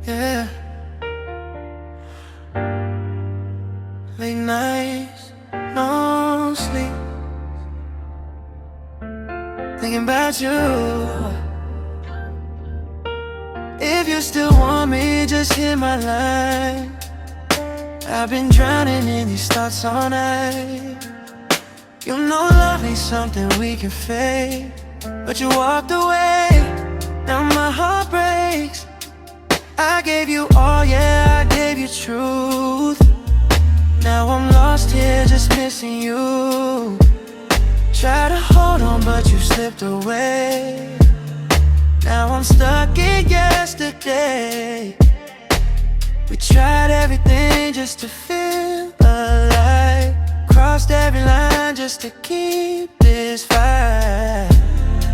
Yeah. Late nights, no sleep, thinking about you. If you still want me, just hit my line. I've been drowning in these thoughts all night. You know love ain't something we can fake, but you walked away, now my heart breaks. I gave you all, yeah, I gave you truth. Now I'm lost here, just missing you. Try to hold on, but you slipped away. Now I'm stuck in yesterday. We tried everything just to feel alive. Crossed every line just to keep this fight.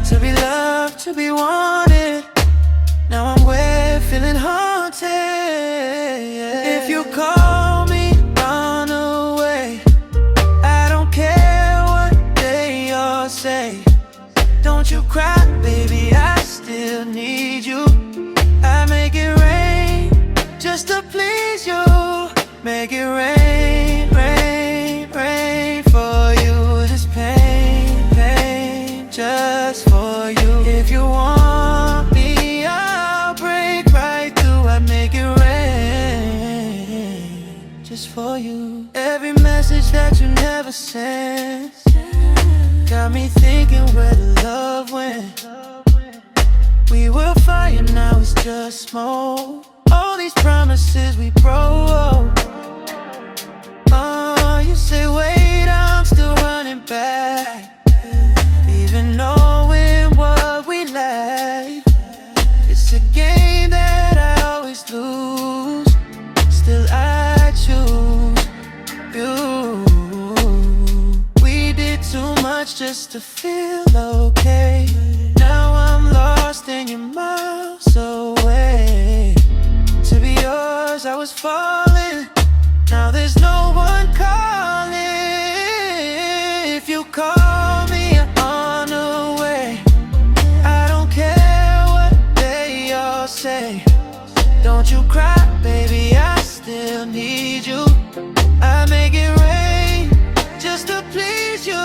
To be loved, to be wanted. Now I'm wet, feeling haunted. If you call me, run away. I don't care what they all say. Don't you cry, baby, I still need you. I make it rain just to please you. Make it rain, rain, rain for you. This pain, pain, just for you. If you want me, I'll break right through. I make it rain just for you. Every message that you never sent got me thinking where the love went. We were fire, now it's just smoke. All these promises we broke. You say wait, I'm still running back, even knowing what we lack. It's a game that I always lose. Still I choose you. We did too much just to feel okay. Now I'm lost and you're miles away. To be yours, I was falling. Now there's no one calling. If you call me, I'm on the way. I don't care what they all say. Don't you cry, baby, I still need you. I make it rain just to please you.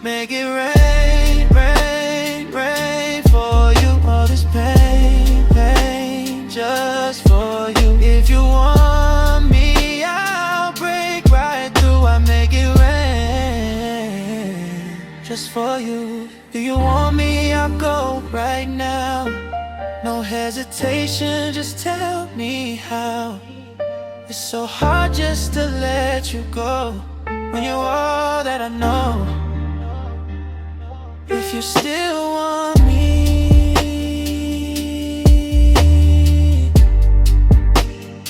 Make it rain, rain, rain for you. All this pain, pain, just for you. If you want me, I'll break right through. I make it rain just for you. Do you want me? I'll go right now. No hesitation, just tell me how. It's so hard just to let you go when you're all that I know. If you still want me,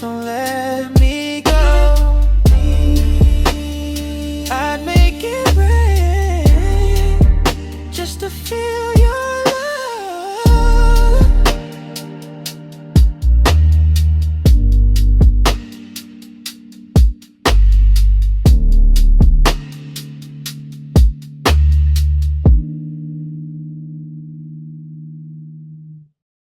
don't let me go. I'd make it rain just to feel